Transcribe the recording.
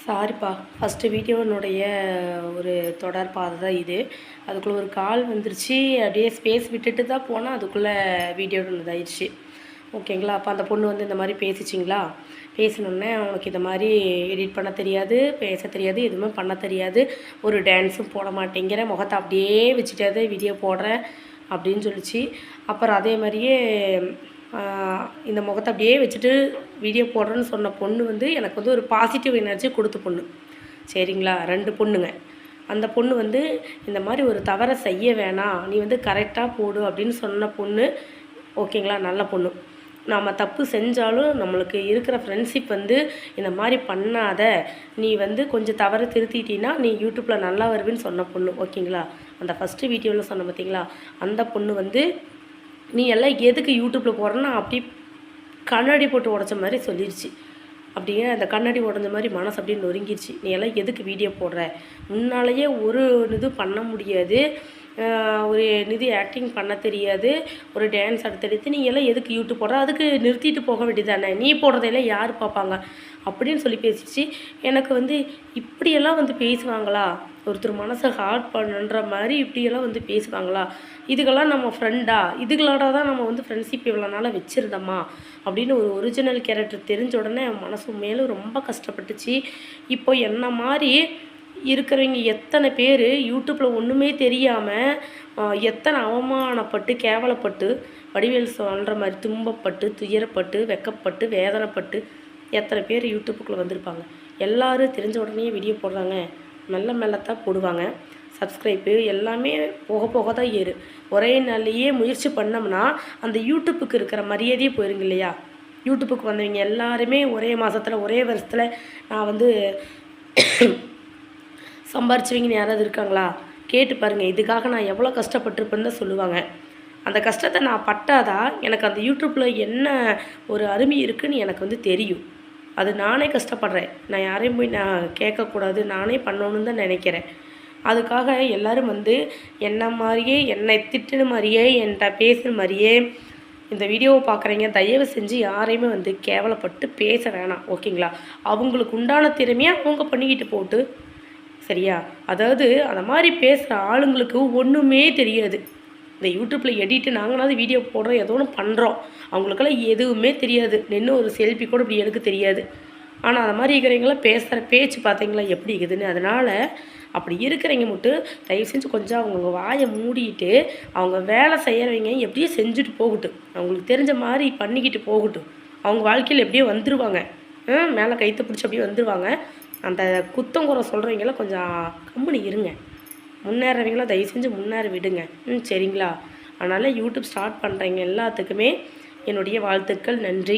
சாரிப்பா, ஃபஸ்ட்டு வீடியோனுடைய ஒரு தொடர் பாதை தான் இது. அதுக்குள்ளே ஒரு கால் வந்துருச்சு. அப்படியே ஸ்பேஸ் விட்டுட்டு தான் போனேன். அதுக்குள்ளே வீடியோன்னு இதாயிடுச்சு. ஓகேங்களா? அப்போ அந்த பொண்ணு வந்து இந்த மாதிரி பேசிச்சிங்களா? பேசினோடனே உனக்கு இந்த மாதிரி எடிட் பண்ண தெரியாது, பேச தெரியாது, எதுவுமே பண்ண தெரியாது, ஒரு டான்ஸும் போட மாட்டேங்கிற, முகத்தை அப்படியே வச்சுட்டாது வீடியோ போடுறேன் அப்படின்னு சொல்லிச்சு. அப்புறம் அதே மாதிரியே இந்த முகத்தை அப்படியே வச்சுட்டு வீடியோ போடுறேன்னு சொன்ன பொண்ணு வந்து எனக்கு வந்து ஒரு பாசிட்டிவ் எனர்ஜி கொடுத்த பொண்ணு. சரிங்களா? 2 பொண்ணுங்க. அந்த பொண்ணு வந்து இந்த மாதிரி ஒரு தவறை செய்ய வேணாம், நீ வந்து கரெக்டாக போடு அப்படின்னு சொன்ன பொண்ணு. ஓகேங்களா? நல்ல பொண்ணு. நாம் தப்பு செஞ்சாலும் நம்மளுக்கு இருக்கிற ஃப்ரெண்ட்ஷிப் வந்து இந்த மாதிரி பண்ணாத, நீ வந்து கொஞ்சம் தவறை திருத்திட்டின்னா நீ யூடியூப்பில் நல்லா வருவேன்னு சொன்ன பொண்ணு. ஓகேங்களா? அந்த ஃபஸ்ட்டு வீடியோவில் சொன்ன பார்த்தீங்களா, அந்த பொண்ணு வந்து நீ எல்லாம் எதுக்கு யூடியூப்பில் போடுறேன்னா அப்படி கண்ணாடி போட்டு உடச்ச மாதிரி சொல்லிடுச்சு. அப்படியே அந்த கண்ணாடி உடஞ்ச மாதிரி மனசு அப்படியே நொறுங்கிடுச்சு. நீ எல்லாம் எதுக்கு வீடியோ போடுற, முன்னாலேயே ஒரு இது பண்ண முடியாது, ஒரு நிதி ஆக்டிங் பண்ண தெரியாது, ஒரு டான்ஸ் அடுத்தடுத்து நீ எல்லாம் எதுக்கு யூடியூப் போடுற, அதுக்கு நிறுத்திட்டு போக வேண்டியதானே, நீ போடுறதையெல்லாம் யார் பார்ப்பாங்க அப்படின்னு சொல்லி பேசிச்சு. எனக்கு வந்து இப்படியெல்லாம் வந்து பேசுவாங்களா, ஒருத்தர் மனசை ஹார்ட் பண்ணுன்ற மாதிரி இப்படியெல்லாம் வந்து பேசுவாங்களா, இதுக்கெல்லாம் நம்ம ஃப்ரெண்டா, இதுகளோட தான் நம்ம வந்து ஃப்ரெண்ட்ஷிப் இவ்வளோ நாளாக வச்சுருந்தோமா அப்படின்னு ஒரு ஒரிஜினல் கேரக்டர் தெரிஞ்ச உடனே மனசு மேலும் ரொம்ப கஷ்டப்பட்டுச்சு. இப்போ என்ன மாதிரி இருக்கிறவங்க எத்தனை பேர் யூடியூப்பில் ஒன்றுமே தெரியாமல் எத்தனை அவமானப்பட்டு கேவலப்பட்டு வடிவேல் சொல்கிற மாதிரி துன்பப்பட்டு துயரப்பட்டு வெக்கப்பட்டு வேதனைப்பட்டு எத்தனை பேர் யூடியூப்புக்குள்ளே வந்திருப்பாங்க. எல்லோரும் தெரிஞ்ச உடனே வீடியோ போடுறாங்க, மெல்ல மெல்லத்தான் போடுவாங்க. சப்ஸ்கிரைப்பு எல்லாமே போக போக தான் ஏறு. ஒரே நாள்லேயே முயற்சி பண்ணோம்னா அந்த யூடியூப்புக்கு இருக்கிற மரியாதையே போயிருங்க இல்லையா? யூடியூப்புக்கு வந்தவங்க எல்லாருமே ஒரே மாதத்தில் ஒரே வருஷத்தில் நான் வந்து சம்பாரிச்சவங்கன்னு யாராவது இருக்காங்களா? கேட்டு பாருங்கள். இதுக்காக நான் எவ்வளோ கஷ்டப்பட்டிருப்பேன்னு தான் சொல்லுவாங்க. அந்த கஷ்டத்தை நான் பட்டாதான் எனக்கு அந்த யூடியூப்பில் என்ன ஒரு அருமை இருக்குதுன்னு எனக்கு வந்து தெரியும். அது நானே கஷ்டப்படுறேன். நான் யாரையும் போய் நான் கேட்கக்கூடாது, நானே பண்ணணுன்னு தான் நினைக்கிறேன். அதுக்காக எல்லோரும் வந்து என்ன மாதிரியே என்னை திட்டுன மாதிரியே என்கிட்ட பேசுகிற மாதிரியே இந்த வீடியோவை பார்க்குறீங்க, தயவு செஞ்சு யாரையுமே வந்து கேவலப்பட்டு பேச வேணாம். ஓகேங்களா? அவங்களுக்கு உண்டான திறமையை அவங்க பண்ணிக்கிட்டு போட்டு, சரியா? அதாவது அந்த மாதிரி பேசுகிற ஆளுங்களுக்கு ஒன்றுமே தெரியாது. இந்த யூடியூப்பில் எடிட்டு நாங்களாவது வீடியோ போடுறோம், ஏதோ ஒன்று பண்ணுறோம், அவங்களுக்கெல்லாம் எதுவுமே தெரியாது. நின்று ஒரு செல்ஃபி கூட இப்படி எடுக்க தெரியாது. ஆனால் அந்த மாதிரி இருக்கிறவங்களாம் பேசுகிற பேச்சு பார்த்தீங்களா எப்படி இருக்குதுன்னு. அதனால் அப்படி இருக்கிறவங்க மட்டும் தயவு செஞ்சு கொஞ்சம் அவங்க வாயை மூடிட்டு அவங்க வேலை செய்கிறவங்க எப்படியோ செஞ்சுட்டு போகட்டும், அவங்களுக்கு தெரிஞ்ச மாதிரி பண்ணிக்கிட்டு போகட்டும். அவங்க வாழ்க்கையில் எப்படியோ வந்துடுவாங்க, மேலே கைத்தை பிடிச்சி அப்படியே வந்துடுவாங்க. அந்த குத்தங்குறை சொல்கிறவங்களாம் கொஞ்சம் கம்முனு இருங்க. முன்னேறவங்களாம் தயவு செஞ்சு முன்னேற விடுங்க. சரிங்களா? அதனால் யூடியூப் ஸ்டார்ட் பண்ணுறவங்க எல்லாத்துக்குமே என்னுடைய வாழ்த்துக்கள். நன்றி.